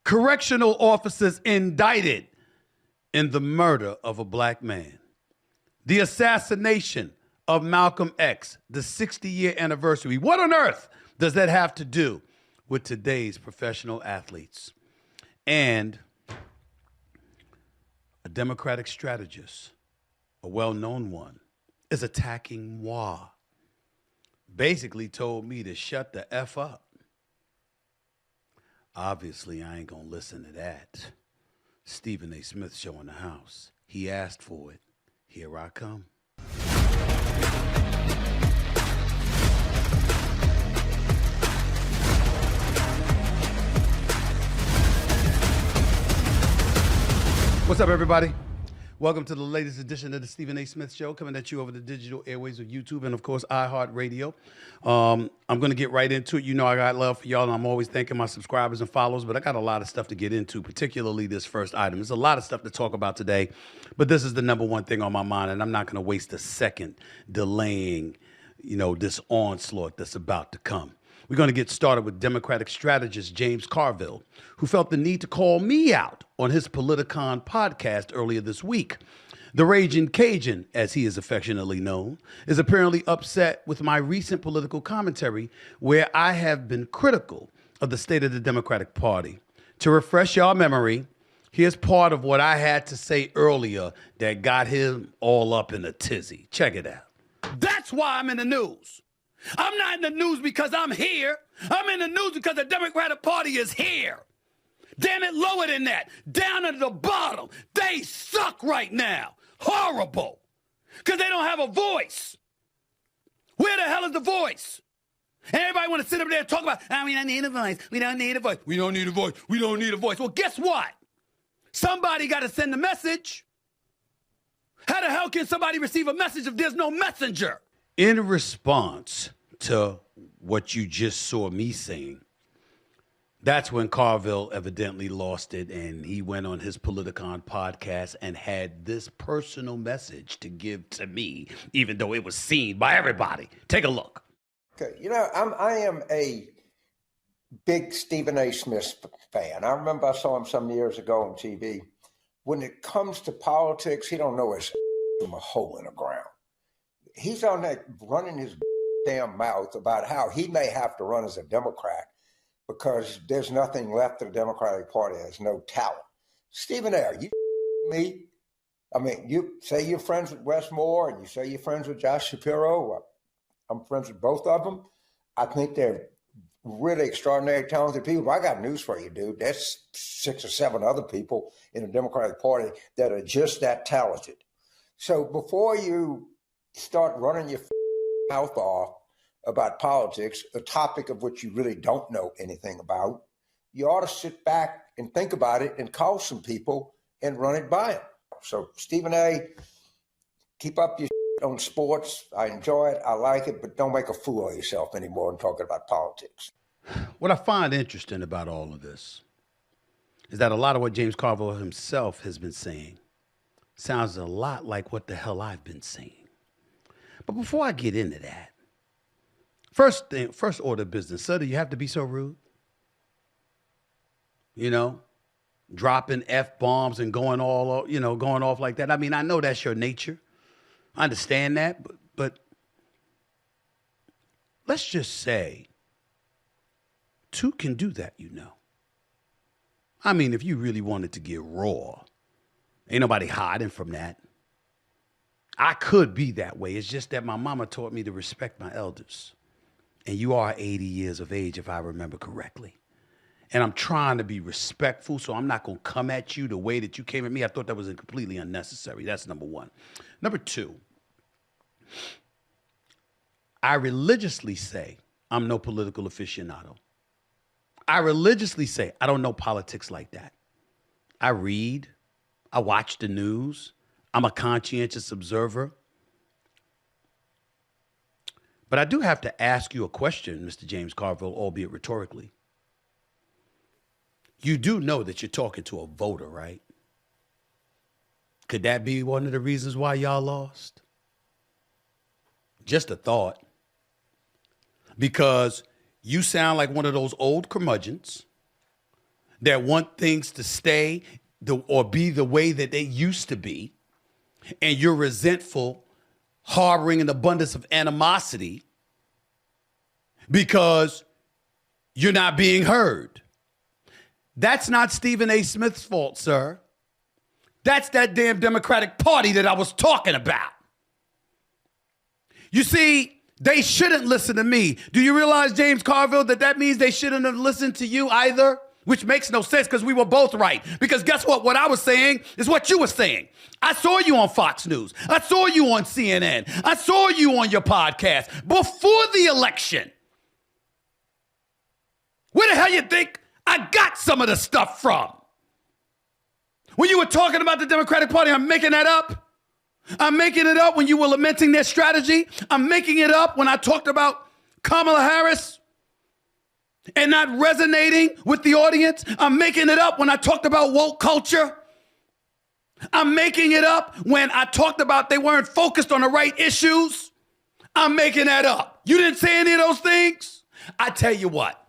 Correctional officers indicted in the murder of a black man. The assassination of Malcolm X, the 60-year anniversary. What on earth does that have to do with today's professional athletes? And a Democratic strategist, a well-known one, is attacking moi. Basically told me to shut the F up. Obviously, I ain't gonna listen to that. Stephen A. Smith show in the house. He asked for it. Here I come. What's up, everybody? Welcome to the latest edition of the Stephen A. Smith Show, coming at you over the digital airways of YouTube and, of course, iHeartRadio. I'm going to get right into it. You know I got love for y'all, and I'm always thanking my subscribers and followers, but I got a lot of stuff to get into, particularly this first item. There's a lot of stuff to talk about today, but this is the number one thing on my mind, and I'm not going to waste a second delaying, this onslaught that's about to come. We're going to get started with Democratic strategist James Carville, who felt the need to call me out on his Politicon podcast earlier this week. The Raging Cajun, as he is affectionately known, is apparently upset with my recent political commentary where I have been critical of the state of the Democratic Party. To refresh y'all memory, here's part of what I had to say earlier that got him all up in a tizzy. Check it out. That's why I'm in the news. I'm not in the news because I'm here. I'm in the news because the Democratic Party is here. Damn it, lower than that. Down at the bottom. They suck right now. Horrible. Because they don't have a voice. Where the hell is the voice? And everybody want to sit up there and talk about, we don't need a voice. We don't need a voice. We don't need a voice. We don't need a voice. Well, guess what? Somebody got to send a message. How the hell can somebody receive a message if there's no messenger? In response to what you just saw me saying, that's when Carville evidently lost it, and he went on his Politicon podcast and had this personal message to give to me, even though it was seen by everybody. Take a look. Okay, I am a big Stephen A. Smith fan. I remember I saw him some years ago on TV. When it comes to politics, he don't know his from a hole in the ground. He's on that running his damn mouth about how he may have to run as a Democrat because there's nothing left of the Democratic Party. There's no talent. Stephen A., are you me? I mean, you say you're friends with Wes Moore and you say you're friends with Josh Shapiro. I'm friends with both of them. I think they're really extraordinary, talented people. But I got news for you, dude. There's 6 or 7 other people in the Democratic Party that are just that talented. So before you start running your mouth off about politics, a topic of which you really don't know anything about, you ought to sit back and think about it and call some people and run it by them. So Stephen A., keep up your on sports. I enjoy it. I like it, but don't make a fool of yourself anymore in talking about politics. What I find interesting about all of this is that a lot of what James Carville himself has been saying sounds a lot like what the hell I've been saying. But before I get into that, first order of business, sir, do you have to be so rude? Dropping F-bombs and going off like that. I mean, I know that's your nature. I understand that, but let's just say 2 can do that, I mean, if you really wanted to get raw, ain't nobody hiding from that. I could be that way. It's just that my mama taught me to respect my elders. And you are 80 years of age, if I remember correctly. And I'm trying to be respectful, so I'm not going to come at you the way that you came at me. I thought that was completely unnecessary. That's number 1. Number 2, I religiously say I'm no political aficionado. I religiously say I don't know politics like that. I read. I watch the news. I'm a conscientious observer. But I do have to ask you a question, Mr. James Carville, albeit rhetorically. You do know that you're talking to a voter, right? Could that be one of the reasons why y'all lost? Just a thought. Because you sound like one of those old curmudgeons that want things to stay or be the way that they used to be, and you're resentful, harboring an abundance of animosity because you're not being heard. That's not Stephen A. Smith's fault, sir. That's that damn Democratic Party that I was talking about. You see, they shouldn't listen to me. Do you realize, James Carville, that means they shouldn't have listened to you either? Which makes no sense because we were both right. Because guess what? What I was saying is what you were saying. I saw you on Fox News. I saw you on CNN. I saw you on your podcast before the election. Where the hell you think I got some of the stuff from? When you were talking about the Democratic Party, I'm making that up. I'm making it up when you were lamenting their strategy. I'm making it up when I talked about Kamala Harris and not resonating with the audience. I'm making it up when I talked about woke culture. I'm making it up when I talked about they weren't focused on the right issues. I'm making that up. You didn't say any of those things? I tell you what,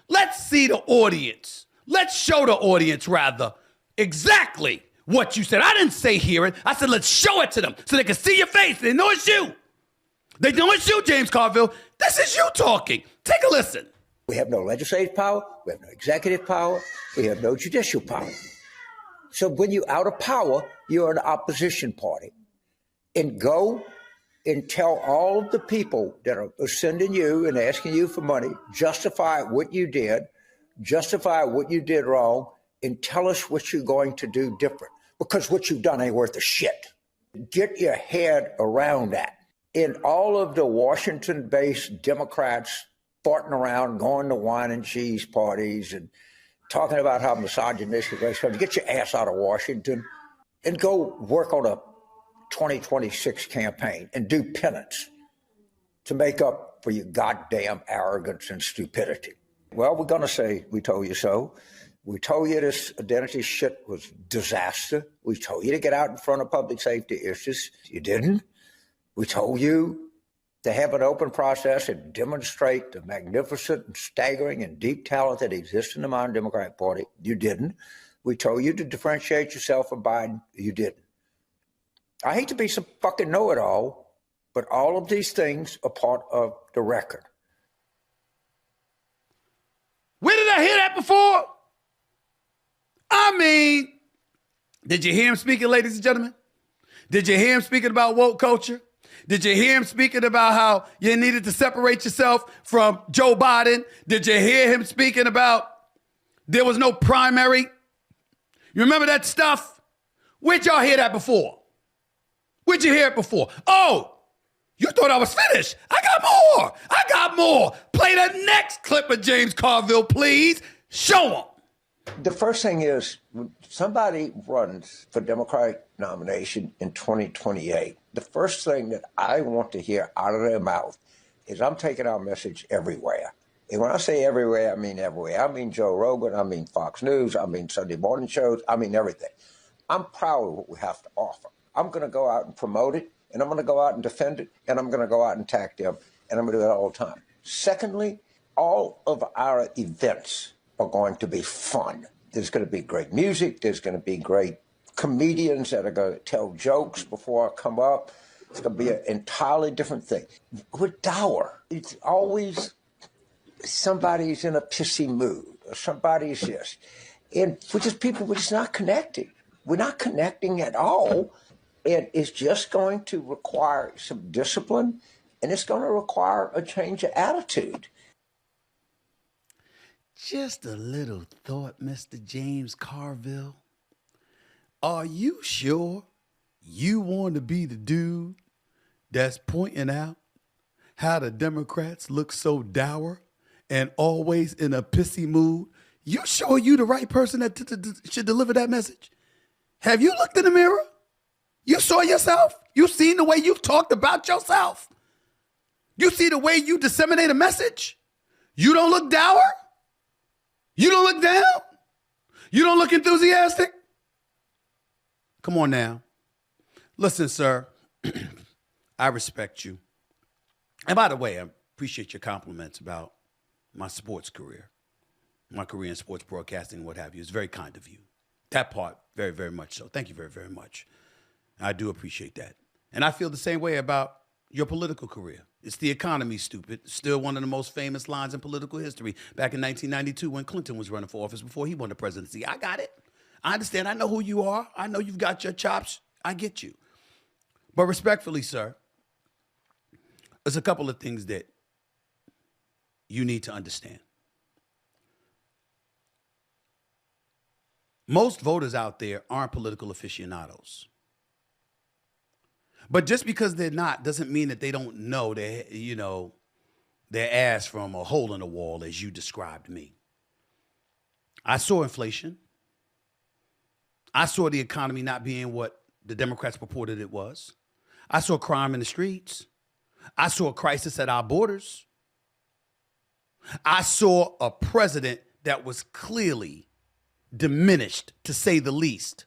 let's see the audience. Let's show the audience, rather, exactly what you said. I didn't say hear it. I said let's show it to them so they can see your face. They know it's you. They know it's you, James Carville. This is you talking. Take a listen. We have no legislative power. We have no executive power. We have no judicial power. So when you're out of power, you're an opposition party. And go and tell all of the people that are sending you and asking you for money, justify what you did, justify what you did wrong, and tell us what you're going to do different. Because what you've done ain't worth a shit. Get your head around that. And all of the Washington-based Democrats farting around, going to wine and cheese parties and talking about how misogynistic race, get your ass out of Washington and go work on a 2026 campaign and do penance to make up for your goddamn arrogance and stupidity. Well, we're going to say we told you so. We told you this identity shit was disaster. We told you to get out in front of public safety issues. You didn't. We told you to have an open process and demonstrate the magnificent and staggering and deep talent that exists in the modern Democratic Party. You didn't. We told you to differentiate yourself from Biden. You didn't. I hate to be some fucking know-it-all, but all of these things are part of the record. Where did I hear that before? I mean, did you hear him speaking, ladies and gentlemen? Did you hear him speaking about woke culture? Did you hear him speaking about how you needed to separate yourself from Joe Biden? Did you hear him speaking about there was no primary? You remember that stuff? Where'd y'all hear that before? Where'd you hear it before? Oh, you thought I was finished. I got more. Play the next clip of James Carville, please. Show him. The first thing is, when somebody runs for Democratic nomination in 2028, the first thing that I want to hear out of their mouth is I'm taking our message everywhere. And when I say everywhere, I mean everywhere. I mean Joe Rogan, I mean Fox News, I mean Sunday morning shows, I mean everything. I'm proud of what we have to offer. I'm going to go out and promote it, and I'm going to go out and defend it, and I'm going to go out and attack them, and I'm going to do that all the time. Secondly, all of our events are going to be fun. There's going to be great music. There's going to be great comedians that are going to tell jokes before I come up. It's going to be an entirely different thing. We're dour. It's always somebody's in a pissy mood or somebody's just, and we're just not connecting. We're not connecting at all. And it's just going to require some discipline, and it's going to require a change of attitude. Just a little thought, Mr. James Carville. Are you sure you want to be the dude that's pointing out how the Democrats look so dour and always in a pissy mood? You sure you the right person that should deliver that message? Have you looked in the mirror? You saw yourself? You seen the way you've talked about yourself? You see the way you disseminate a message? You don't look dour? You don't look down? You don't look enthusiastic? Come on now. Listen, sir, I respect you. And by the way, I appreciate your compliments about my sports career. my career in sports broadcasting and what have you. It's very kind of you. That part, very, very much so. Thank you very, very much. I do appreciate that. And I feel the same way about your political career. It's the economy, stupid. Still one of the most famous lines in political history back in 1992 when Clinton was running for office before he won the presidency. I got it. I understand. I know who you are. I know you've got your chops. I get you. But respectfully, sir, there's a couple of things that you need to understand. Most voters out there aren't political aficionados. But just because they're not doesn't mean that they don't know their ass from a hole in the wall, as you described me. I saw inflation. I saw the economy not being what the Democrats purported it was. I saw crime in the streets. I saw a crisis at our borders. I saw a president that was clearly diminished, to say the least.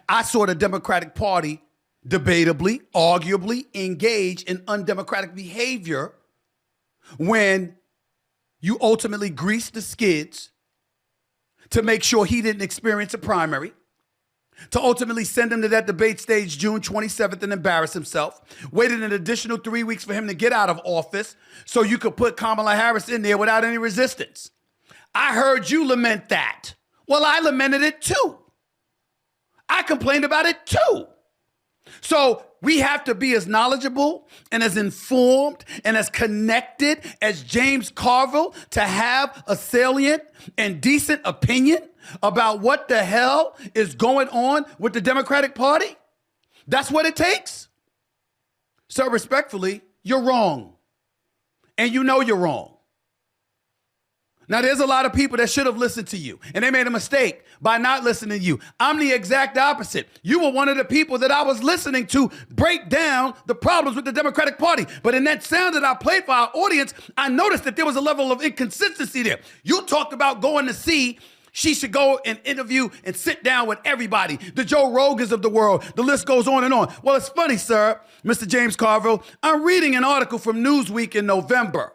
I saw the Democratic Party debatably, arguably engage in undemocratic behavior when you ultimately greased the skids to make sure he didn't experience a primary, to ultimately send him to that debate stage June 27th and embarrass himself, waited an additional 3 weeks for him to get out of office so you could put Kamala Harris in there without any resistance. I heard you lament that. Well, I lamented it too. I complained about it too. So we have to be as knowledgeable and as informed and as connected as James Carville to have a salient and decent opinion about what the hell is going on with the Democratic Party. That's what it takes. So respectfully, you're wrong. And you know you're wrong. Now, there's a lot of people that should have listened to you, and they made a mistake by not listening to you. I'm the exact opposite. You were one of the people that I was listening to break down the problems with the Democratic Party. But in that sound that I played for our audience, I noticed that there was a level of inconsistency there. You talked about going to see she should go and interview and sit down with everybody, the Joe Rogans of the world. The list goes on and on. Well, it's funny, sir, Mr. James Carville. I'm reading an article from Newsweek in November.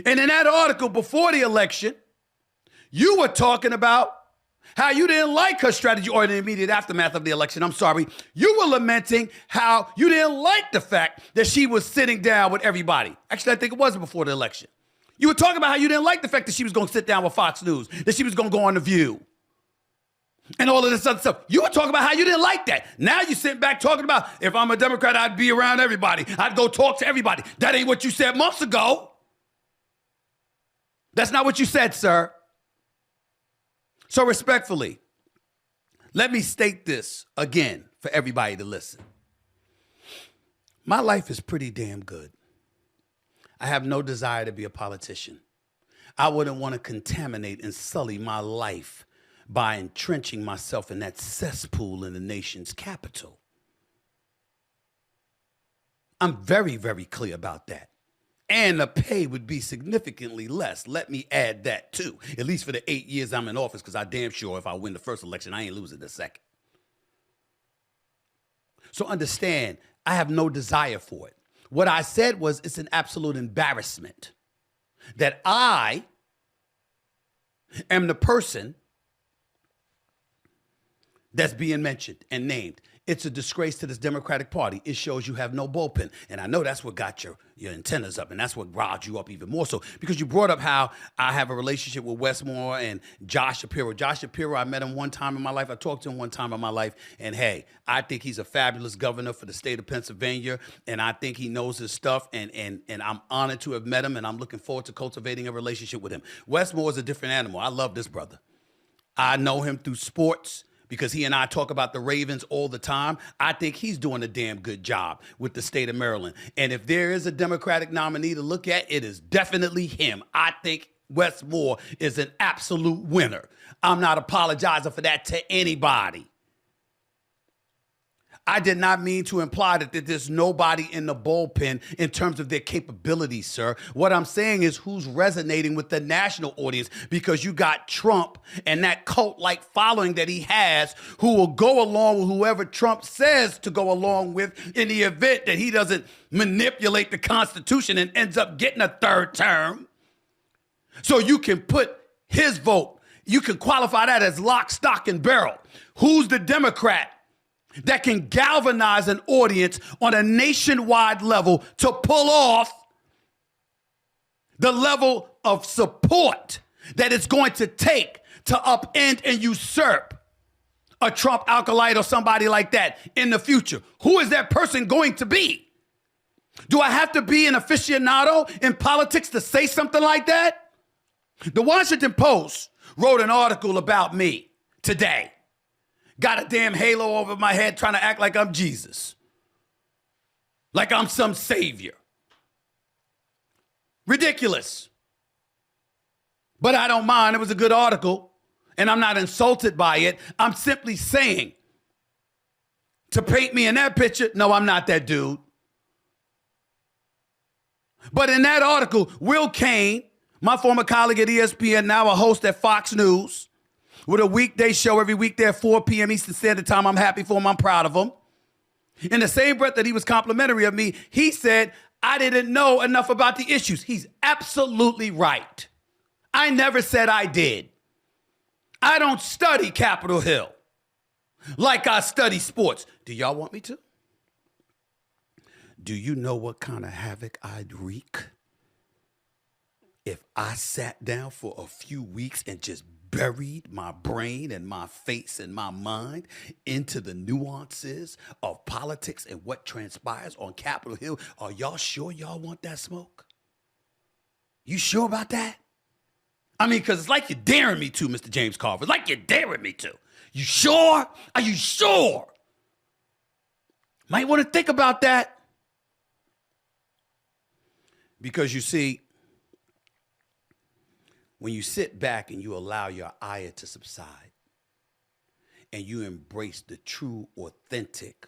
And in that article before the election, you were talking about how you didn't like her strategy, or in the immediate aftermath of the election, I'm sorry. You were lamenting how you didn't like the fact that she was sitting down with everybody. Actually, I think it wasn't before the election. You were talking about how you didn't like the fact that she was going to sit down with Fox News, that she was going to go on The View, and all of this other stuff. You were talking about how you didn't like that. Now you're sitting back talking about, if I'm a Democrat, I'd be around everybody. I'd go talk to everybody. That ain't what you said months ago. That's not what you said, sir. So respectfully, let me state this again for everybody to listen. My life is pretty damn good. I have no desire to be a politician. I wouldn't want to contaminate and sully my life by entrenching myself in that cesspool in the nation's capital. I'm very, very clear about that. And the pay would be significantly less. Let me add that too, at least for the 8 years I'm in office, because I damn sure if I win the first election, I ain't losing the second. So understand, I have no desire for it. What I said was it's an absolute embarrassment that I am the person that's being mentioned and named. It's a disgrace to this Democratic Party. It shows you have no bullpen. And I know that's what got your antennas up, and that's what riled you up even more so, because you brought up how I have a relationship with Westmore and Josh Shapiro. Josh Shapiro, I met him one time in my life. I talked to him one time in my life. And hey, I think he's a fabulous governor for the state of Pennsylvania, and I think he knows his stuff, and I'm honored to have met him, and I'm looking forward to cultivating a relationship with him. Westmore is a different animal. I love this brother. I know him through sports, because he and I talk about the Ravens all the time. I think he's doing a damn good job with the state of Maryland. And if there is a Democratic nominee to look at, it is definitely him. I think Wes Moore is an absolute winner. I'm not apologizing for that to anybody. I did not mean to imply that there's nobody in the bullpen in terms of their capabilities, sir. What I'm saying is who's resonating with the national audience, because you got Trump and that cult-like following that he has who will go along with whoever Trump says to go along with in the event that he doesn't manipulate the Constitution and ends up getting a third term. So you can put his vote, you can qualify that as lock, stock, and barrel. Who's the Democrat that can galvanize an audience on a nationwide level to pull off the level of support that it's going to take to upend and usurp a Trump acolyte or somebody like that in the future? Who is that person going to be? Do I have to be an aficionado in politics to say something like that? The Washington Post wrote an article about me today. Got a damn halo over my head trying to act like I'm Jesus. Like I'm some savior. Ridiculous. But I don't mind. It was a good article, and I'm not insulted by it. I'm simply saying, to paint me in that picture, no, I'm not that dude. But in that article, Will Cain, my former colleague at ESPN, now a host at Fox News, with a weekday show every weekday at 4 p.m. Eastern Standard Time. I'm happy for him. I'm proud of him. In the same breath that he was complimentary of me, he said, I didn't know enough about the issues. He's absolutely right. I never said I did. I don't study Capitol Hill like I study sports. Do y'all want me to? Do you know what kind of havoc I'd wreak if I sat down for a few weeks and just buried my brain and my face and my mind into the nuances of politics and what transpires on Capitol Hill? Are y'all sure y'all want that smoke? You sure about that? I mean, because it's like you're daring me to, Mr. James Carville. It's like you're daring me to. You sure? Are you sure? Might want to think about that. Because you see, when you sit back and you allow your ire to subside and you embrace the true, authentic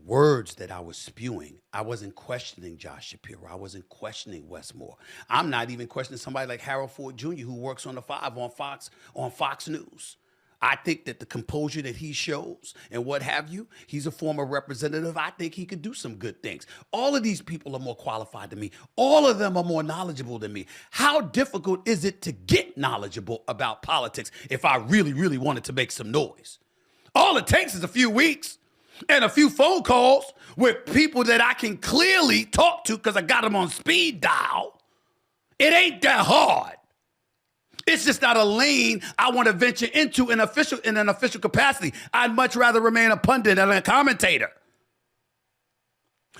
words that I was spewing, I wasn't questioning Josh Shapiro. I wasn't questioning Westmore. I'm not even questioning somebody like Harold Ford Jr., who works on the 5 on Fox News. I think that the composure that he shows and what have you, he's a former representative. I think he could do some good things. All of these people are more qualified than me. All of them are more knowledgeable than me. How difficult is it to get knowledgeable about politics if I really, really wanted to make some noise? All it takes is a few weeks and a few phone calls with people that I can clearly talk to because I got them on speed dial. It ain't that hard. It's just not a lane I want to venture into in an official capacity. I'd much rather remain a pundit and a commentator.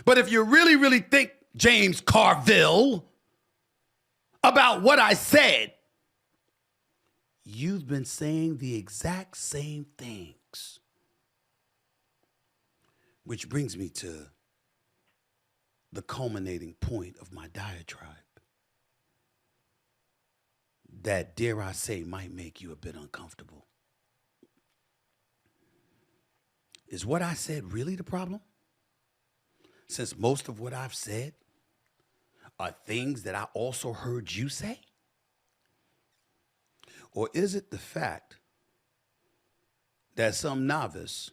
But if you really, really think, James Carville, about what I said, you've been saying the exact same things. Which brings me to the culminating point of my diatribe. That, dare I say, might make you a bit uncomfortable. Is what I said really the problem? Since most of what I've said are things that I also heard you say? Or is it the fact that some novice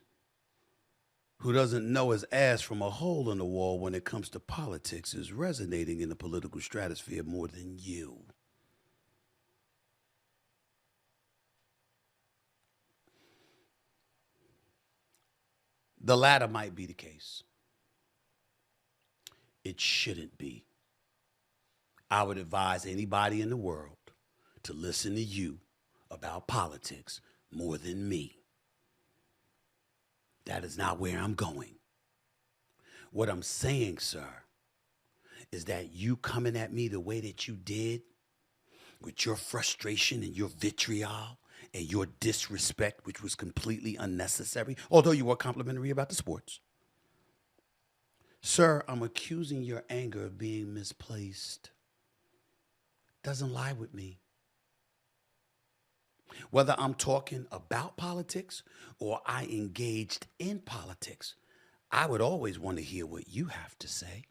who doesn't know his ass from a hole in the wall when it comes to politics is resonating in the political stratosphere more than you? The latter might be the case. It shouldn't be. I would advise anybody in the world to listen to you about politics more than me. That is not where I'm going. What I'm saying, sir, is that you coming at me the way that you did, with your frustration and your vitriol and your disrespect, which was completely unnecessary, although you were complimentary about the sports. Sir, I'm accusing your anger of being misplaced. Doesn't lie with me. Whether I'm talking about politics or I engaged in politics, I would always want to hear what you have to say.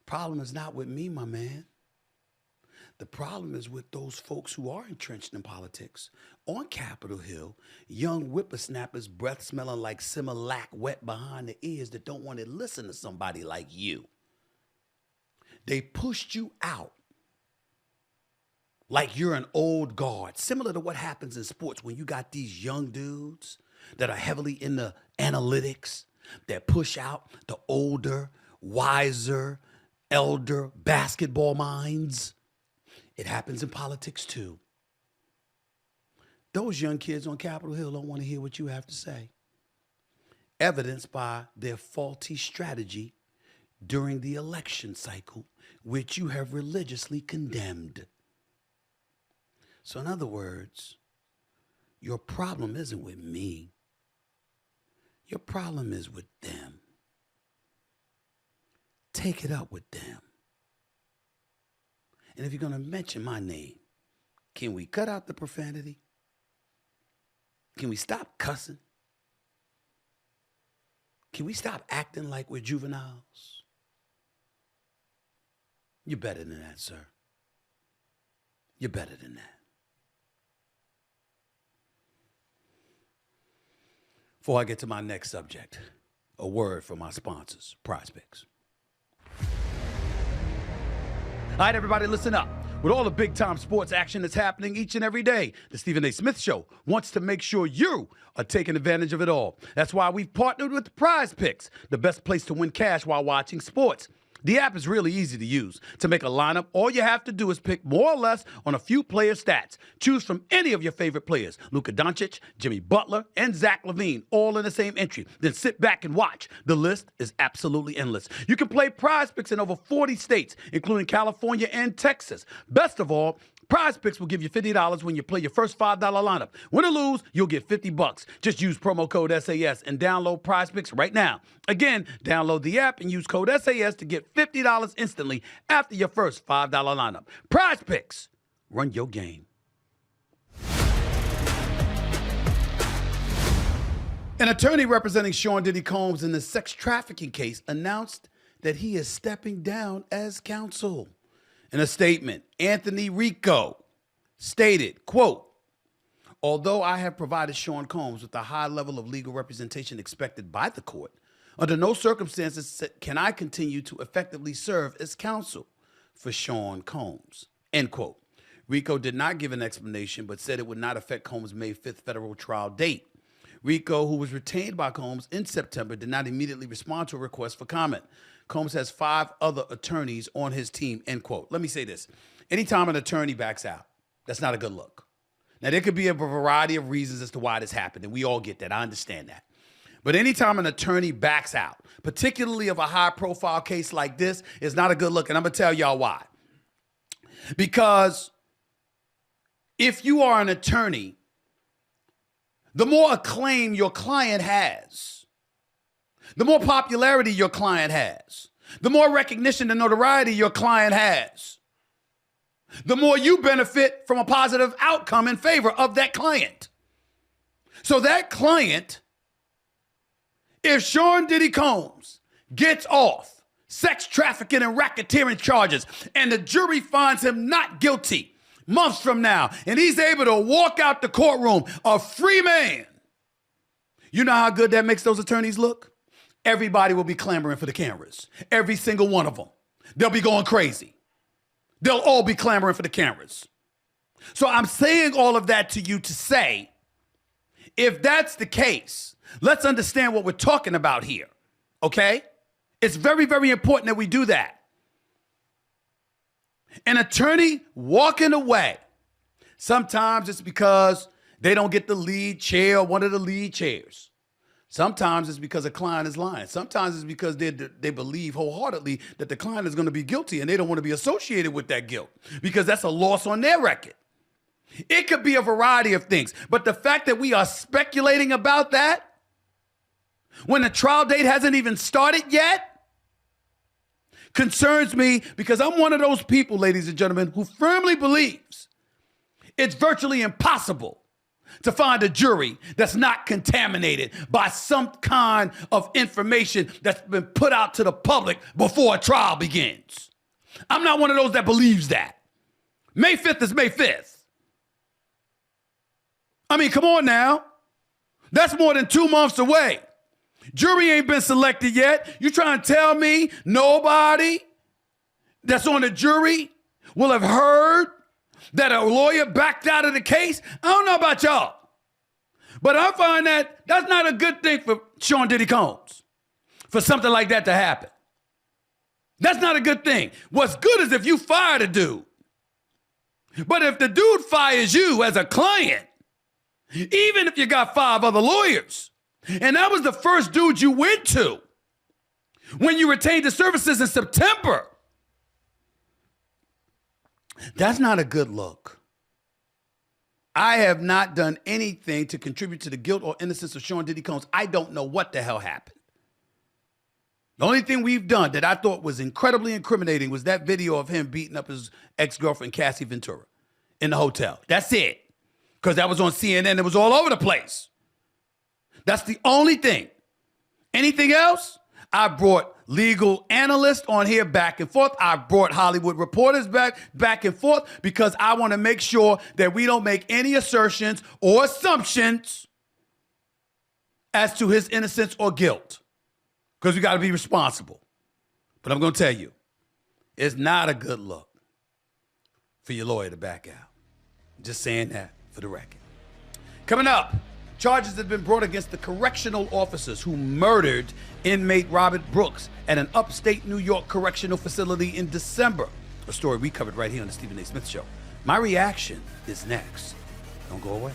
Problem is not with me, my man. The problem is with those folks who are entrenched in politics. On Capitol Hill, young whippersnappers, breath smelling like Similac, wet behind the ears, that don't want to listen to somebody like you. They pushed you out like you're an old guard, similar to what happens in sports when you got these young dudes that are heavily in the analytics that push out the older, wiser, elder basketball minds. It happens in politics too. Those young kids on Capitol Hill don't want to hear what you have to say, evidenced by their faulty strategy during the election cycle, which you have religiously condemned. So in other words, your problem isn't with me. Your problem is with them. Take it up with them. And if you're going to mention my name, can we cut out the profanity? Can we stop cussing? Can we stop acting like we're juveniles? You're better than that, sir. You're better than that. Before I get to my next subject, a word from my sponsors, Prize Picks. All right, everybody, listen up. With all the big-time sports action that's happening each and every day, the Stephen A. Smith Show wants to make sure you are taking advantage of it all. That's why we've partnered with Prize Picks, the best place to win cash while watching sports. The app is really easy to use. To make a lineup, all you have to do is pick more or less on a few player stats. Choose from any of your favorite players, Luka Doncic, Jimmy Butler, and Zach Levine, all in the same entry. Then sit back and watch. The list is absolutely endless. You can play Prize Picks in over 40 states, including California and Texas. Best of all, Prize Picks will give you $50 when you play your first $5 lineup. Win or lose, you'll get $50. Just use promo code SAS and download Prize Picks right now. Again, download the app and use code SAS to get $50 instantly after your first $5 lineup. Prize Picks. Run your game. An attorney representing Sean Diddy Combs in the sex trafficking case announced that he is stepping down as counsel. In a statement, Anthony Rico stated, quote, "Although I have provided Sean Combs with the high level of legal representation expected by the court, under no circumstances can I continue to effectively serve as counsel for Sean Combs," end quote. Rico did not give an explanation, but said it would not affect Combs' May 5th federal trial date. Rico, who was retained by Combs in September, did not immediately respond to a request for comment. Combs has 5 other attorneys on his team, end quote. Let me say this. Anytime an attorney backs out, that's not a good look. Now, there could be a variety of reasons as to why this happened, and we all get that. I understand that. But anytime an attorney backs out, particularly of a high-profile case like this, is not a good look, and I'm going to tell y'all why. Because if you are an attorney, the more acclaim your client has, the more popularity your client has, the more recognition and notoriety your client has, the more you benefit from a positive outcome in favor of that client. So that client, if Sean Diddy Combs gets off sex trafficking and racketeering charges and the jury finds him not guilty months from now and he's able to walk out the courtroom a free man, you know how good that makes those attorneys look? Everybody will be clamoring for the cameras. Every single one of them. They'll be going crazy. They'll all be clamoring for the cameras. So I'm saying all of that to you to say, if that's the case, let's understand what we're talking about here, okay? It's very, very important that we do that. An attorney walking away, sometimes it's because they don't get the lead chair or one of the lead chairs. Sometimes it's because a client is lying. Sometimes it's because they believe wholeheartedly that the client is going to be guilty and they don't want to be associated with that guilt because that's a loss on their record. It could be a variety of things. But the fact that we are speculating about that when the trial date hasn't even started yet concerns me, because I'm one of those people, ladies and gentlemen, who firmly believes it's virtually impossible to find a jury that's not contaminated by some kind of information that's been put out to the public before a trial begins. I'm not one of those that believes that. May 5th is May 5th. I mean, come on now. That's more than 2 months away. Jury ain't been selected yet. You trying to tell me nobody that's on the jury will have heard that a lawyer backed out of the case, I don't know about y'all. But I find that that's not a good thing for Sean Diddy Combs, for something like that to happen. That's not a good thing. What's good is if you fire the dude. But if the dude fires you as a client, even if you got 5 other lawyers, and that was the first dude you went to when you retained the services in September, that's not a good look. I have not done anything to contribute to the guilt or innocence of Sean Diddy Combs. I don't know what the hell happened. The only thing we've done that I thought was incredibly incriminating was that video of him beating up his ex-girlfriend, Cassie Ventura, in the hotel. That's it. Because that was on CNN. It was all over the place. That's the only thing. Anything else? I brought legal analysts on here back and forth. I brought Hollywood reporters back and forth because I want to make sure that we don't make any assertions or assumptions as to his innocence or guilt, because we got to be responsible. But I'm going to tell you, it's not a good look for your lawyer to back out. Just saying that for the record. Coming up, charges have been brought against the correctional officers who murdered inmate Robert Brooks at an upstate New York correctional facility in December. A story we covered right here on the Stephen A. Smith Show. My reaction is next. Don't go away.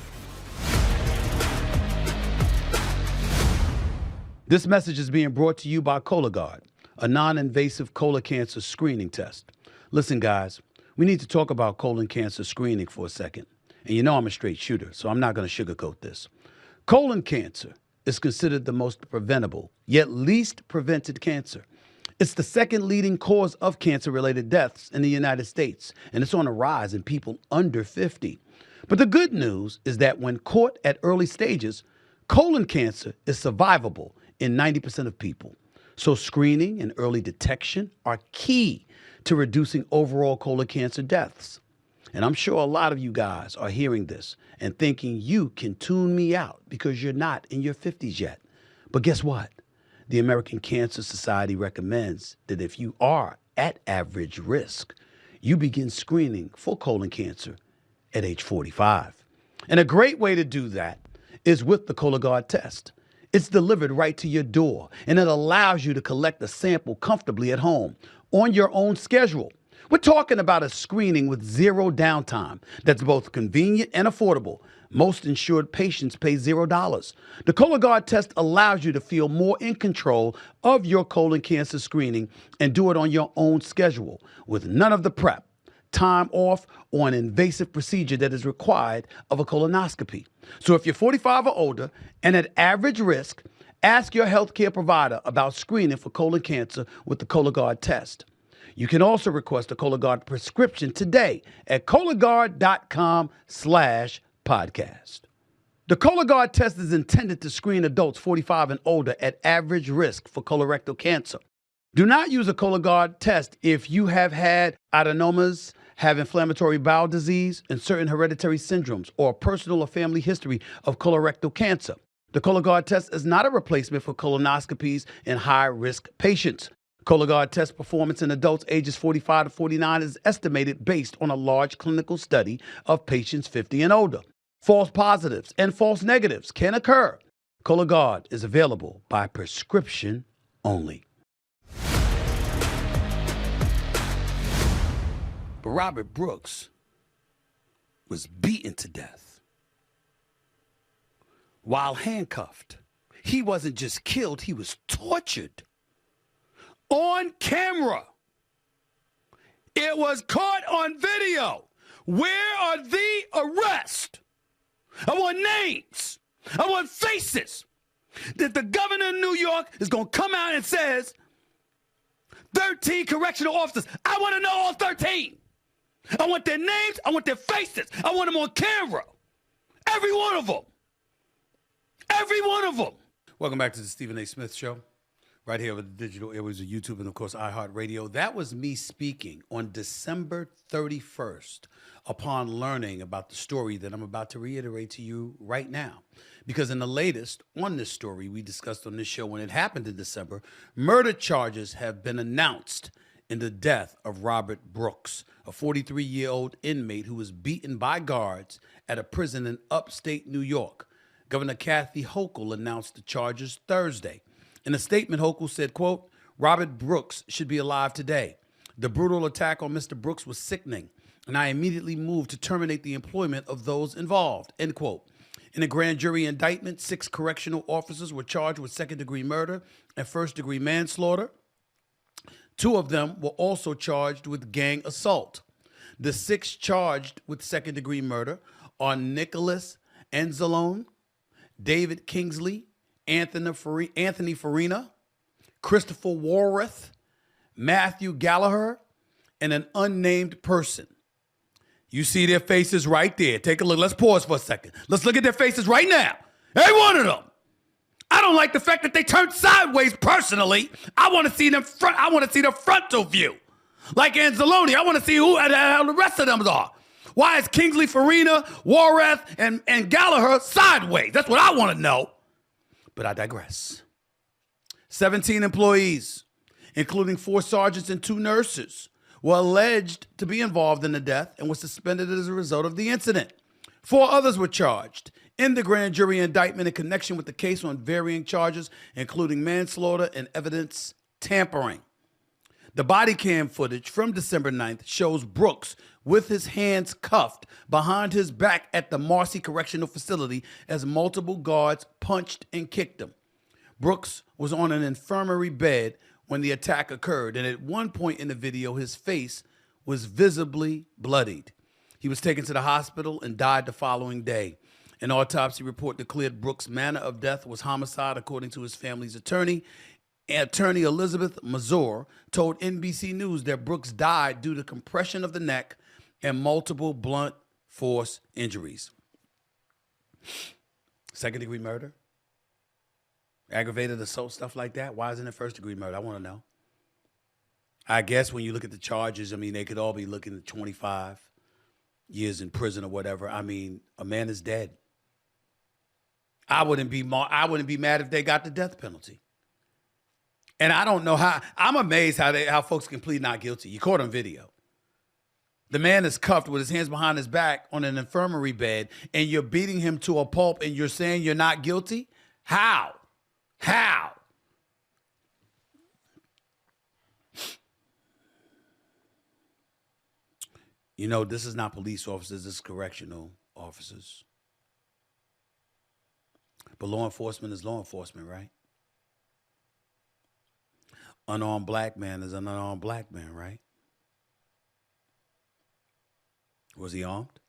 This message is being brought to you by Cologuard, a non-invasive colon cancer screening test. Listen, guys, we need to talk about colon cancer screening for a second. And you know I'm a straight shooter, so I'm not going to sugarcoat this. Colon cancer is considered the most preventable, yet least prevented cancer. It's the second leading cause of cancer-related deaths in the United States, and it's on a rise in people under 50. But the good news is that when caught at early stages, colon cancer is survivable in 90% of people. So screening and early detection are key to reducing overall colon cancer deaths. And I'm sure a lot of you guys are hearing this and thinking you can tune me out because you're not in your 50s yet. But guess what? The American Cancer Society recommends that if you are at average risk, you begin screening for colon cancer at age 45. And a great way to do that is with the Cologuard test. It's delivered right to your door, and it allows you to collect a sample comfortably at home on your own schedule. We're talking about a screening with zero downtime that's both convenient and affordable. Most insured patients pay $0. The Cologuard test allows you to feel more in control of your colon cancer screening and do it on your own schedule with none of the prep, time off, or an invasive procedure that is required of a colonoscopy. So if you're 45 or older and at average risk, ask your healthcare provider about screening for colon cancer with the Cologuard test. You can also request a Cologuard prescription today at Cologuard.com/podcast. The Cologuard test is intended to screen adults 45 and older at average risk for colorectal cancer. Do not use a Cologuard test if you have had adenomas, have inflammatory bowel disease, and certain hereditary syndromes, or a personal or family history of colorectal cancer. The Cologuard test is not a replacement for colonoscopies in high-risk patients. Cologuard test performance in adults ages 45 to 49 is estimated based on a large clinical study of patients 50 and older. False positives and false negatives can occur. Cologuard is available by prescription only. But Robert Brooks was beaten to death while handcuffed. He wasn't just killed, he was tortured. On camera. It was caught on video. Where are the arrests? I want names. I want faces. That the governor of New York is going to come out and says 13 correctional officers. I want to know all 13. I want their names. I want their faces. I want them on camera. Every one of them. Every one of them. Welcome back to the Stephen A. Smith Show. Right here over the digital airwaves of YouTube and, of course, iHeartRadio. That was me speaking on December 31st upon learning about the story that I'm about to reiterate to you right now. Because in the latest on this story we discussed on this show when it happened in December, murder charges have been announced in the death of Robert Brooks, a 43-year-old inmate who was beaten by guards at a prison in upstate New York. Governor Kathy Hochul announced the charges Thursday. In a statement, Hochul said, quote, "Robert Brooks should be alive today. The brutal attack on Mr. Brooks was sickening, and I immediately moved to terminate the employment of those involved," end quote. In a grand jury indictment, 6 correctional officers were charged with second-degree murder and first-degree manslaughter. 2 of them were also charged with gang assault. The 6 charged with second-degree murder are Nicholas Enzalone, David Kingsley, Anthony Farina, Christopher Warreth, Matthew Gallagher, and an unnamed person. You see their faces right there. Take a look. Let's pause for a second. Let's look at their faces right now. Every one of them. I don't like the fact that they turned sideways personally. I want to see them front. I want to see the frontal view. Like Anzalone, I want to see who the rest of them are. Why is Kingsley, Farina, Warreth, and Gallagher sideways? That's what I want to know. But I digress. 17 employees, including 4 sergeants and 2 nurses, were alleged to be involved in the death and were suspended as a result of the incident. 4 others were charged in the grand jury indictment in connection with the case on varying charges, including manslaughter and evidence tampering. The body cam footage from December 9th shows Brooks with his hands cuffed behind his back at the Marcy Correctional Facility as multiple guards punched and kicked him. Brooks was on an infirmary bed when the attack occurred, and at one point in the video, his face was visibly bloodied. He was taken to the hospital and died the following day. An autopsy report declared Brooks' manner of death was homicide, according to his family's attorney. Attorney Elizabeth Mazur told NBC News that Brooks died due to compression of the neck and multiple blunt force injuries. Second-degree murder? Aggravated assault, stuff like that? Why isn't it first-degree murder? I want to know. I guess when you look at the charges, I mean, they could all be looking at 25 years in prison or whatever. I mean, a man is dead. I wouldn't be mad if they got the death penalty. And I don't know how. I'm amazed how folks can plead not guilty. You caught on video. The man is cuffed with his hands behind his back on an infirmary bed, and you're beating him to a pulp, and you're saying you're not guilty? How? How? You know, this is not police officers, this is correctional officers. But law enforcement is law enforcement, right? Unarmed black man is an unarmed black man, right? Was he armed?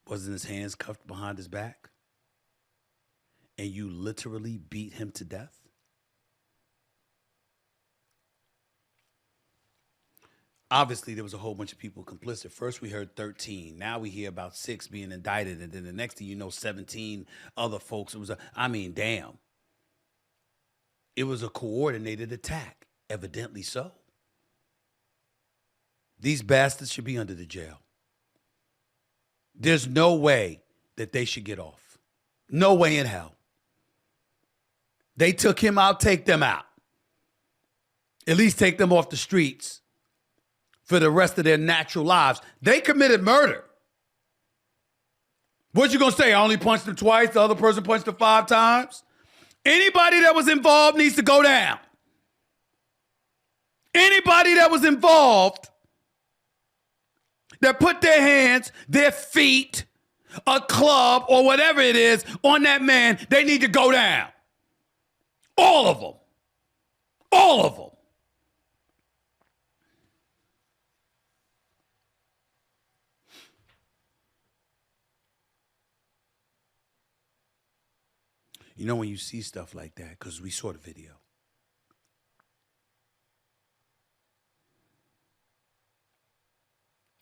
Wasn't his hands cuffed behind his back? And you literally beat him to death? Obviously, there was a whole bunch of people complicit. First, we heard 13. Now we hear about 6 being indicted. And then the next thing you know, 17 other folks. Damn. It was a coordinated attack, evidently so. These bastards should be under the jail. There's no way that they should get off. No way in hell. They took him out, take them out. At least take them off the streets for the rest of their natural lives. They committed murder. What you gonna say? I only punched him twice, the other person punched him 5 times? Anybody that was involved needs to go down. Anybody that was involved that put their hands, their feet, a club, or whatever it is on that man, they need to go down. All of them. All of them. You know, when you see stuff like that, because we saw the video,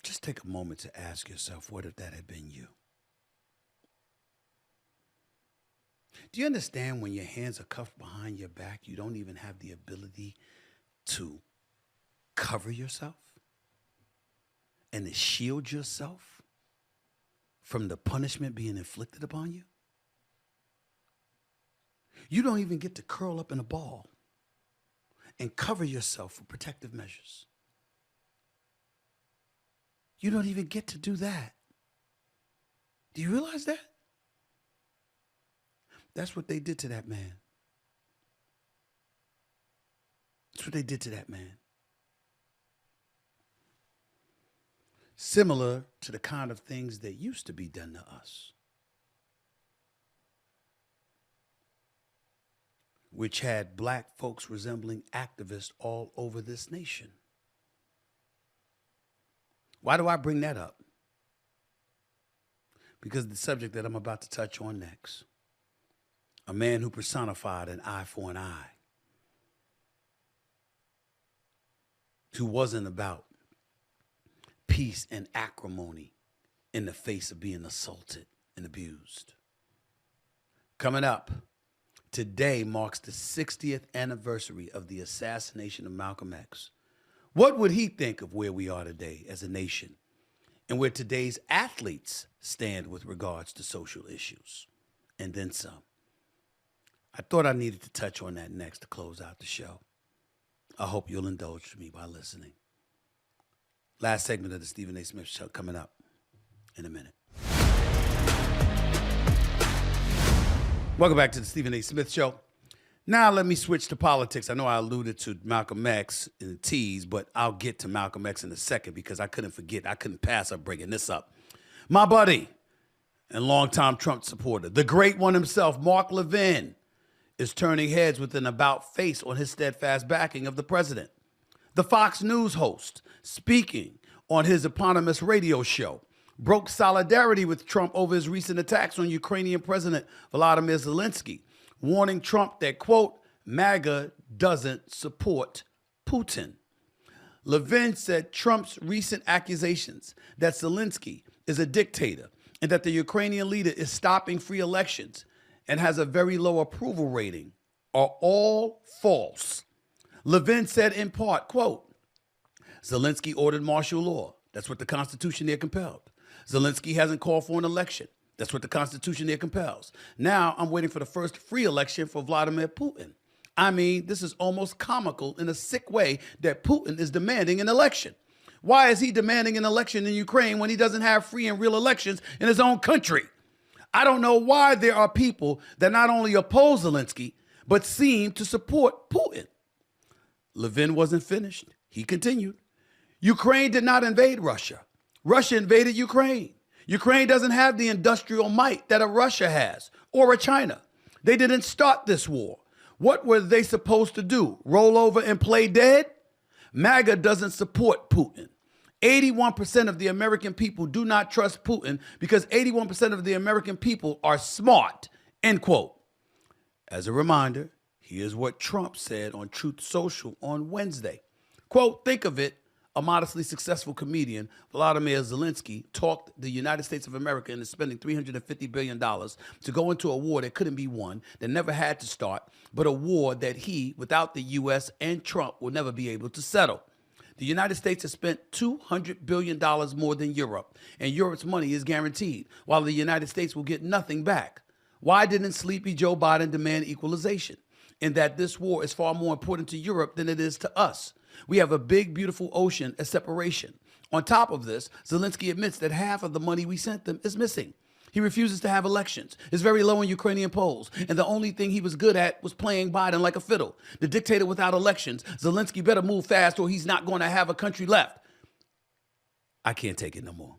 just take a moment to ask yourself, what if that had been you? Do you understand when your hands are cuffed behind your back, you don't even have the ability to cover yourself and to shield yourself from the punishment being inflicted upon you? You don't even get to curl up in a ball and cover yourself with protective measures. You don't even get to do that. Do you realize that? That's what they did to that man. That's what they did to that man. Similar to the kind of things that used to be done to us, which had black folks resembling activists all over this nation. Why do I bring that up? Because the subject that I'm about to touch on next, a man who personified an eye for an eye, who wasn't about peace and acrimony in the face of being assaulted and abused. Coming up, today marks the 60th anniversary of the assassination of Malcolm X. What would he think of where we are today as a nation and where today's athletes stand with regards to social issues? And then some. I thought I needed to touch on that next to close out the show. I hope you'll indulge me by listening. Last segment of the Stephen A. Smith Show coming up in a minute. Welcome back to the Stephen A. Smith Show. Now let me switch to politics. I know I alluded to Malcolm X in the tease, but I'll get to Malcolm X in a second because I couldn't forget. I couldn't pass up bringing this up. My buddy and longtime Trump supporter, the great one himself, Mark Levin, is turning heads with an about face on his steadfast backing of the president. The Fox News host, speaking on his eponymous radio show, broke solidarity with Trump over his recent attacks on Ukrainian President Volodymyr Zelensky, warning Trump that, quote, MAGA doesn't support Putin. Levin said Trump's recent accusations that Zelensky is a dictator and that the Ukrainian leader is stopping free elections and has a very low approval rating are all false. Levin said in part, quote, Zelensky ordered martial law. That's what the Constitution there compelled. Zelensky hasn't called for an election. That's what the Constitution there compels. Now I'm waiting for the first free election for Vladimir Putin. I mean, this is almost comical in a sick way that Putin is demanding an election. Why is he demanding an election in Ukraine when he doesn't have free and real elections in his own country? I don't know why there are people that not only oppose Zelensky, but seem to support Putin. Levin wasn't finished. He continued. Ukraine did not invade Russia. Russia invaded Ukraine. Ukraine doesn't have the industrial might that a Russia has or a China. They didn't start this war. What were they supposed to do? Roll over and play dead? MAGA doesn't support Putin. 81% of the American people do not trust Putin because 81% of the American people are smart, end quote. As a reminder, here's what Trump said on Truth Social on Wednesday. Quote, think of it, a modestly successful comedian, Volodymyr Zelensky, talked the United States of America into spending $350 billion to go into a war that couldn't be won, that never had to start, but a war that he, without the U.S. and Trump, will never be able to settle. The United States has spent $200 billion more than Europe, and Europe's money is guaranteed, while the United States will get nothing back. Why didn't sleepy Joe Biden demand equalization? In that this war is far more important to Europe than it is to us. We have a big, beautiful ocean as separation. On top of this, Zelensky admits that half of the money we sent them is missing. He refuses to have elections, is very low in Ukrainian polls, and the only thing he was good at was playing Biden like a fiddle. The dictator without elections, Zelensky better move fast or he's not going to have a country left. I can't take it no more.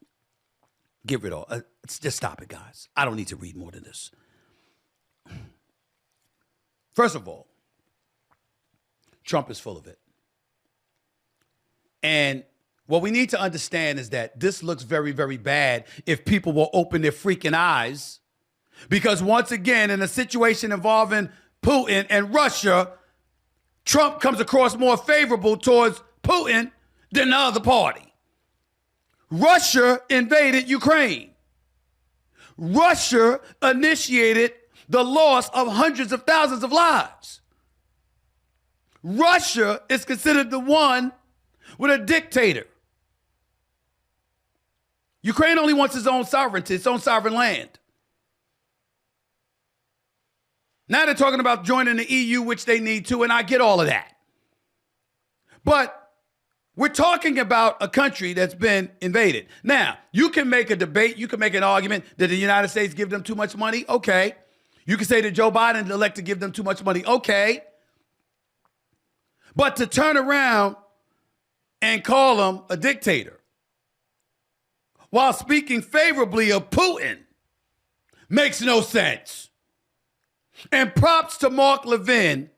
Get rid of it. Just stop it, guys. I don't need to read more than this. First of all, Trump is full of it. And what we need to understand is that this looks very, very bad if people will open their freaking eyes. Because once again, in a situation involving Putin and Russia, Trump comes across more favorable towards Putin than the other party. Russia invaded Ukraine. Russia initiated the loss of hundreds of thousands of lives. Russia is considered the one with a dictator. Ukraine only wants its own sovereignty, its own sovereign land. Now they're talking about joining the EU, which they need to, and I get all of that. But we're talking about a country that's been invaded. Now, you can make a debate, you can make an argument that the United States give them too much money. Okay. You can say that Joe Biden elect to give them too much money. Okay. But to turn around and call him a dictator while speaking favorably of Putin makes no sense. And props to Mark Levin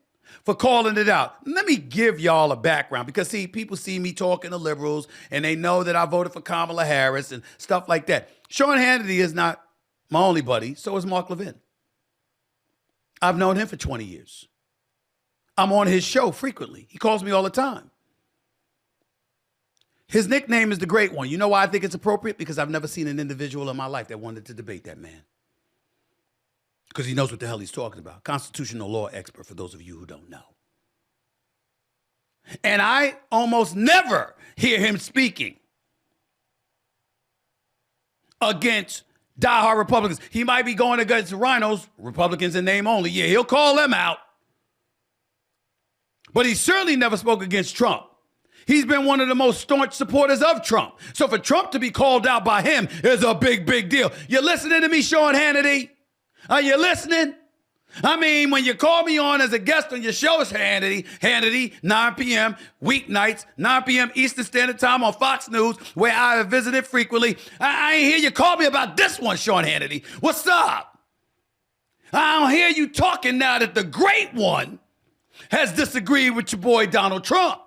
for calling it out. Let me give y'all a background because, see, people see me talking to liberals and they know that I voted for Kamala Harris and stuff like that. Sean Hannity is not my only buddy, so is Mark Levin. I've known him for 20 years. I'm on his show frequently. He calls me all the time. His nickname is the Great One. You know why I think it's appropriate? Because I've never seen an individual in my life that wanted to debate that man. Because he knows what the hell he's talking about. Constitutional law expert, for those of you who don't know. And I almost never hear him speaking against diehard Republicans. He might be going against rhinos, Republicans in name only. Yeah, he'll call them out. But he certainly never spoke against Trump. He's been one of the most staunch supporters of Trump. So for Trump to be called out by him is a big, big deal. You listening to me, Sean Hannity? Are you listening? I mean, when you call me on as a guest on your show, it's Hannity, 9 p.m., weeknights, 9 p.m. Eastern Standard Time on Fox News, where I have visited frequently. I ain't hear you call me about this one, Sean Hannity. What's up? I don't hear you talking now that the Great One has disagreed with your boy Donald Trump.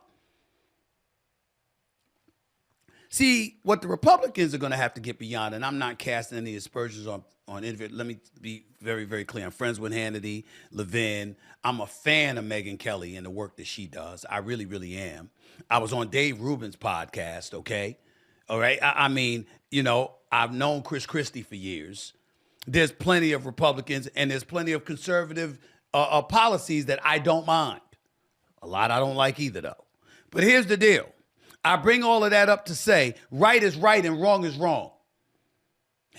See, what the Republicans are going to have to get beyond, and I'm not casting any aspersions on individuals. Let me be very, very clear. I'm friends with Hannity, Levin. I'm a fan of Megyn Kelly and the work that she does. I really, really am. I was on Dave Rubin's podcast, okay? All right? I mean, you know, I've known Chris Christie for years. There's plenty of Republicans, and there's plenty of conservative policies that I don't mind. A lot I don't like either, though. But here's the deal. I bring all of that up to say right is right and wrong is wrong.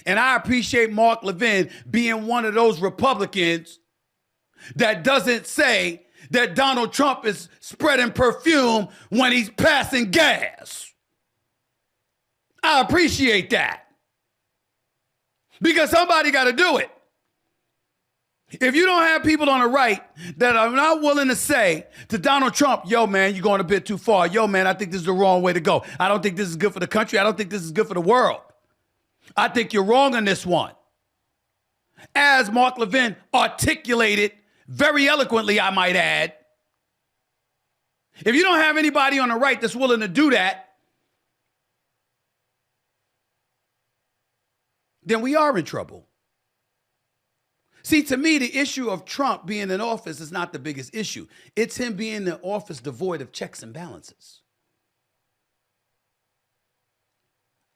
And I appreciate Mark Levin being one of those Republicans that doesn't say that Donald Trump is spreading perfume when he's passing gas. I appreciate that. Because somebody got to do it. If you don't have people on the right that are not willing to say to Donald Trump, yo, man, you're going a bit too far. Yo, man, I think this is the wrong way to go. I don't think this is good for the country. I don't think this is good for the world. I think you're wrong on this one. As Mark Levin articulated very eloquently, I might add, if you don't have anybody on the right that's willing to do that, then we are in trouble. See, to me, the issue of Trump being in office is not the biggest issue. It's him being in office devoid of checks and balances.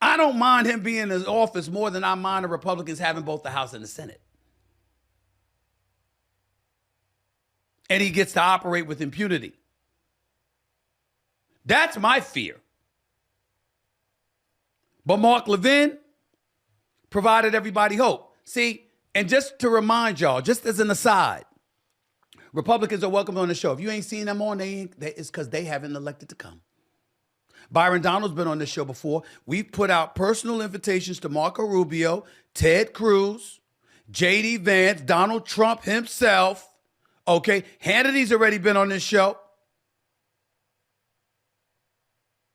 I don't mind him being in his office more than I mind the Republicans having both the House and the Senate. And he gets to operate with impunity. That's my fear. But Mark Levin provided everybody hope. See, and just to remind y'all, just as an aside, Republicans are welcome on the show. If you ain't seen them on, it's because they haven't elected to come. Byron Donald's been on this show before. We've put out personal invitations to Marco Rubio, Ted Cruz, J.D. Vance, Donald Trump himself. Okay, Hannity's already been on this show.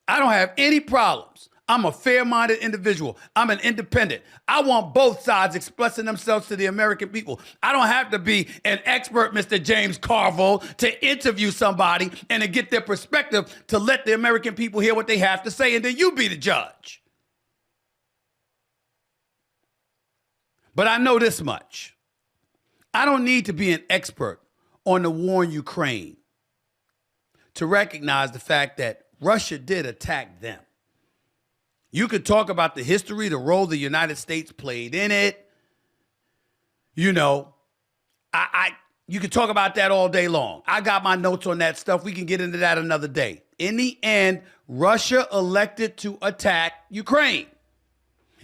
I don't have any problems. I'm a fair-minded individual. I'm an independent. I want both sides expressing themselves to the American people. I don't have to be an expert, Mr. James Carville, to interview somebody and to get their perspective to let the American people hear what they have to say, and then you be the judge. But I know this much. I don't need to be an expert on the war in Ukraine to recognize the fact that Russia did attack them. You could talk about the history, the role the United States played in it. You know, you could talk about that all day long. I got my notes on that stuff. We can get into that another day. In the end, Russia elected to attack Ukraine.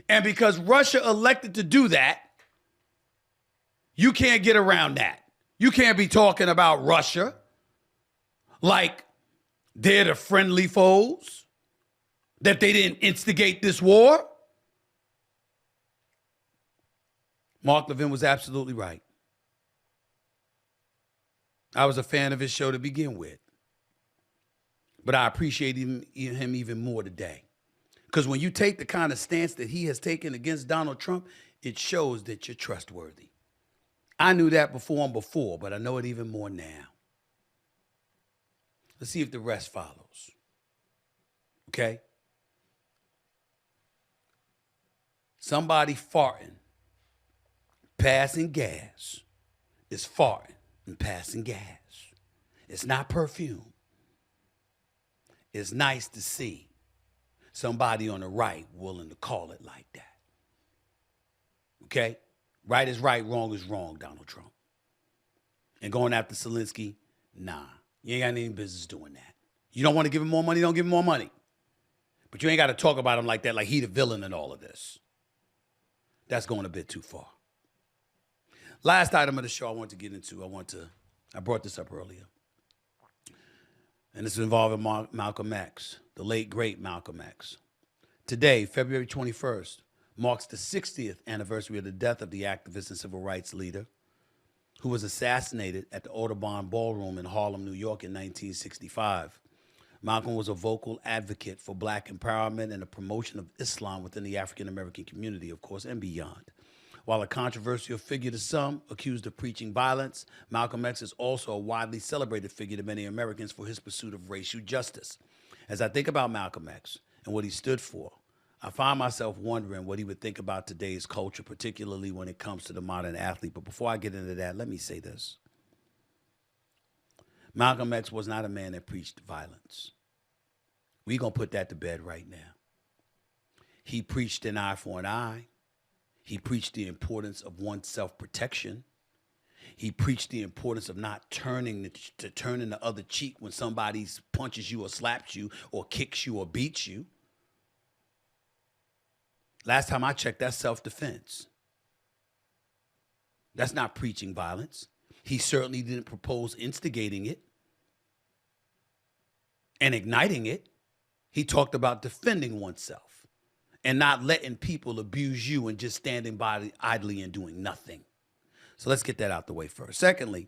And because Russia elected to do that, you can't get around that. You can't be talking about Russia like They're the friendly foes, that they didn't instigate this war. Mark Levin was absolutely right. I was a fan of his show to begin with, but I appreciate him even more today. Because when you take the kind of stance that he has taken against Donald Trump, it shows that you're trustworthy. I knew that before, but I know it even more now. Let's see if the rest follows. Okay? Somebody farting, passing gas, is farting and passing gas. It's not perfume. It's nice to see somebody on the right willing to call it like that. Okay? Right is right, wrong is wrong, Donald Trump. And going after Zelensky, nah. You ain't got any business doing that. You don't want to give him more money, don't give him more money. But you ain't got to talk about him like that, like he the villain in all of this. That's going a bit too far. Last item of the show I want to get into, I brought this up earlier. And this is involving Malcolm X, the late, great Malcolm X. Today, February 21st, marks the 60th anniversary of the death of the activist and civil rights leader who was assassinated at the Audubon Ballroom in Harlem, New York in 1965. Malcolm was a vocal advocate for black empowerment and the promotion of Islam within the African-American community, of course, and beyond. While a controversial figure to some, accused of preaching violence, Malcolm X is also a widely celebrated figure to many Americans for his pursuit of racial justice. As I think about Malcolm X and what he stood for, I find myself wondering what he would think about today's culture, particularly when it comes to the modern athlete. But before I get into that, let me say this. Malcolm X was not a man that preached violence. We're going to put that to bed right now. He preached an eye for an eye. He preached the importance of one's self-protection. He preached the importance of not turning the other cheek when somebody punches you or slaps you or kicks you or beats you. Last time I checked, that's self-defense. That's not preaching violence. He certainly didn't propose instigating it and igniting it. He talked about defending oneself and not letting people abuse you and just standing by idly and doing nothing. So let's get that out the way first. Secondly,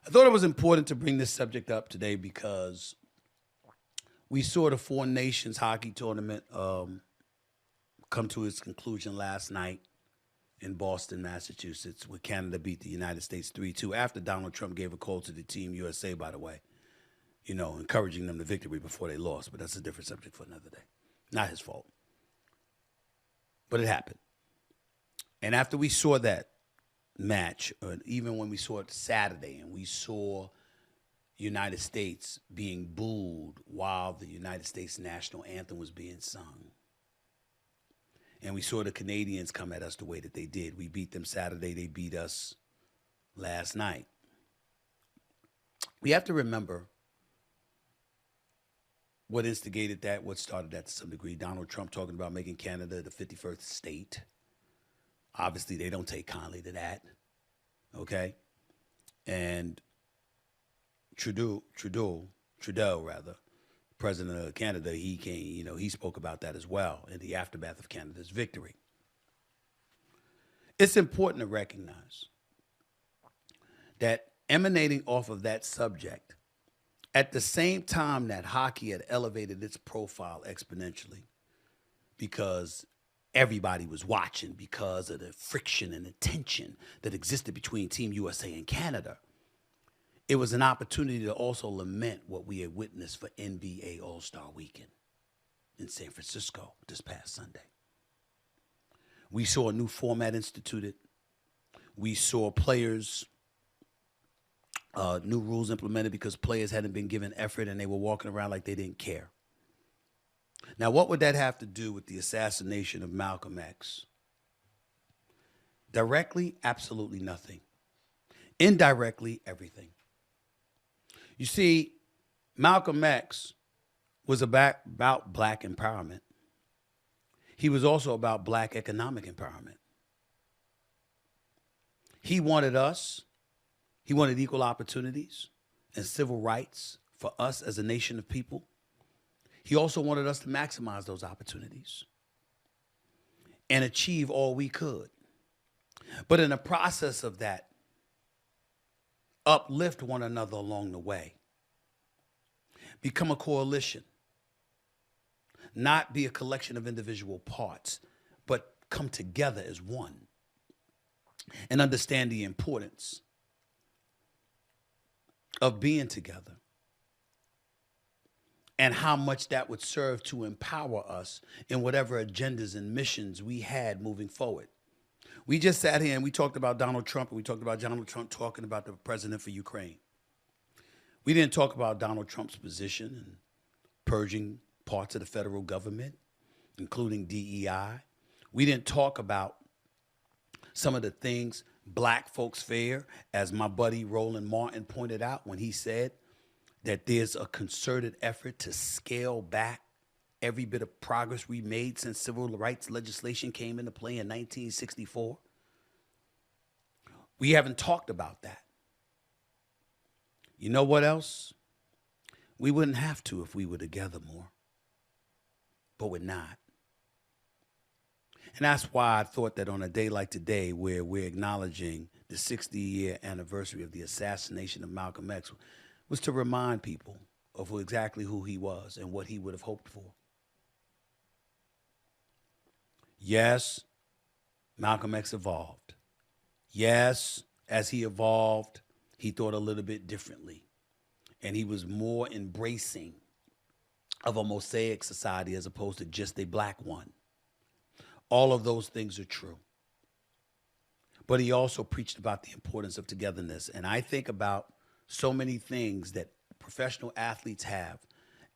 I thought it was important to bring this subject up today because we saw the Four Nations hockey tournament come to its conclusion last night in Boston, Massachusetts, where Canada beat the United States 3-2 after Donald Trump gave a call to the Team USA, by the way, encouraging them to victory before they lost. But that's a different subject for another day. Not his fault. But it happened. And after we saw that match, or even when we saw it Saturday and we saw United States being booed while the United States national anthem was being sung, and we saw the Canadians come at us the way that they did. We beat them Saturday. They beat us last night. We have to remember what instigated that, what started that to some degree. Donald Trump talking about making Canada the 51st state. Obviously, they don't take kindly to that, okay? And Trudeau, President of Canada, he spoke about that as well in the aftermath of Canada's victory. It's important to recognize that emanating off of that subject, at the same time that hockey had elevated its profile exponentially because everybody was watching because of the friction and the tension that existed between Team USA and Canada, it was an opportunity to also lament what we had witnessed for NBA All-Star Weekend in San Francisco this past Sunday. We saw a new format instituted. We saw players, new rules implemented because players hadn't been given effort and they were walking around like they didn't care. Now, what would that have to do with the assassination of Malcolm X? Directly, absolutely nothing. Indirectly, everything. You see, Malcolm X was about black empowerment. He was also about black economic empowerment. He wanted equal opportunities and civil rights for us as a nation of people, he also wanted us to maximize those opportunities and achieve all we could. But in the process of that, uplift one another along the way. Become a coalition. Not be a collection of individual parts, but come together as one and understand the importance of being together and how much that would serve to empower us in whatever agendas and missions we had moving forward. We just sat here and we talked about Donald Trump, and we talked about Donald Trump talking about the president for Ukraine. We didn't talk about Donald Trump's position in purging parts of the federal government, including DEI. We didn't talk about some of the things black folks fear, as my buddy Roland Martin pointed out when he said that there's a concerted effort to scale back every bit of progress we made since civil rights legislation came into play in 1964. We haven't talked about that. You know what else? We wouldn't have to if we were together more, but we're not. And that's why I thought that on a day like today, where we're acknowledging the 60-year anniversary of the assassination of Malcolm X, was to remind people of exactly who he was and what he would have hoped for. Yes, Malcolm X evolved. Yes, as he evolved, he thought a little bit differently. And he was more embracing of a mosaic society as opposed to just a black one. All of those things are true. But he also preached about the importance of togetherness. And I think about so many things that professional athletes have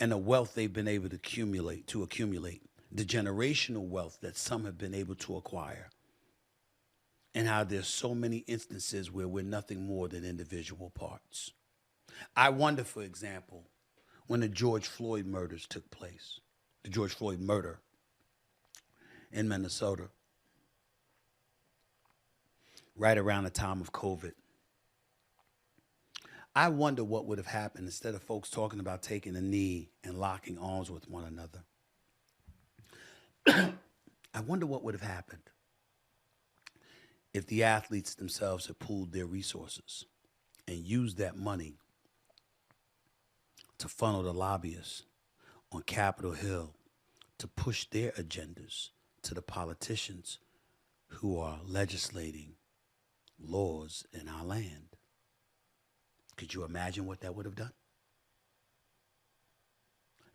and the wealth they've been able to accumulate, the generational wealth that some have been able to acquire, and how there's so many instances where we're nothing more than individual parts. I wonder, for example, when the George Floyd murders took place, the George Floyd murder in Minnesota, right around the time of COVID. I wonder what would have happened instead of folks talking about taking a knee and locking arms with one another. I wonder what would have happened if the athletes themselves had pooled their resources and used that money to funnel the lobbyists on Capitol Hill to push their agendas to the politicians who are legislating laws in our land. Could you imagine what that would have done?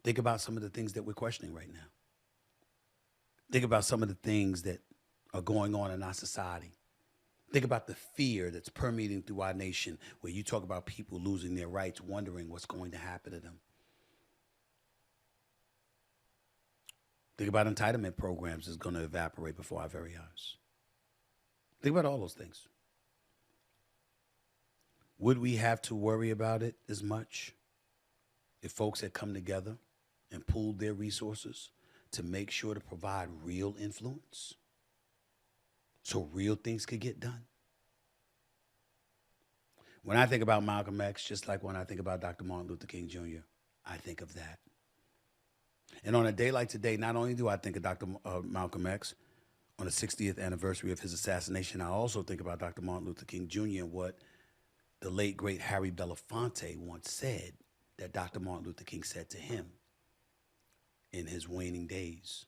Think about some of the things that we're questioning right now. Think about some of the things that are going on in our society. Think about the fear that's permeating through our nation, where you talk about people losing their rights, wondering what's going to happen to them. Think about entitlement programs that's going to evaporate before our very eyes. Think about all those things. Would we have to worry about it as much if folks had come together and pooled their resources to make sure to provide real influence so real things could get done? When I think about Malcolm X, just like when I think about Dr. Martin Luther King Jr., I think of that. And on a day like today, not only do I think of Dr. Malcolm X on the 60th anniversary of his assassination, I also think about Dr. Martin Luther King Jr. and what the late, great Harry Belafonte once said that Dr. Martin Luther King said to him in his waning days.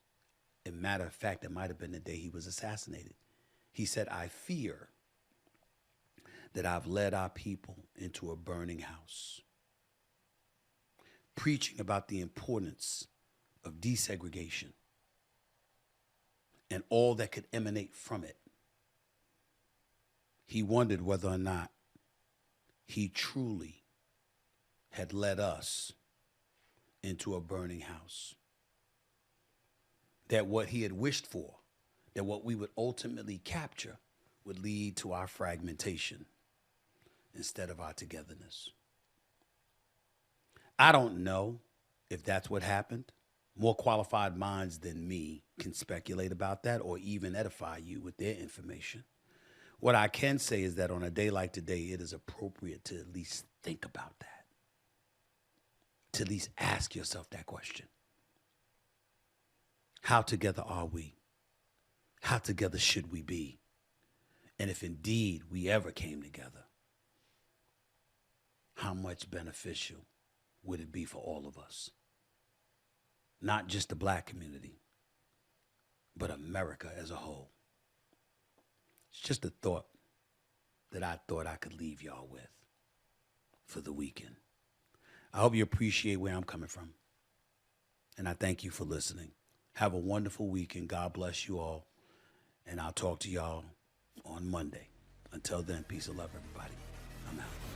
As a matter of fact, it might have been the day he was assassinated. He said, "I fear that I've led our people into a burning house," preaching about the importance of desegregation and all that could emanate from it. He wondered whether or not he truly had led us into a burning house. That what he had wished for, that what we would ultimately capture, would lead to our fragmentation instead of our togetherness. I don't know if that's what happened. More qualified minds than me can speculate about that or even edify you with their information. What I can say is that on a day like today, it is appropriate to at least think about that. to at least ask yourself that question. How together are we? How together should we be? And if indeed we ever came together, how much beneficial would it be for all of us? Not just the black community, but America as a whole. It's just a thought that I thought I could leave y'all with for the weekend. I hope you appreciate where I'm coming from. And I thank you for listening. Have a wonderful weekend. God bless you all. And I'll talk to y'all on Monday. Until then, peace and love, everybody. I'm out.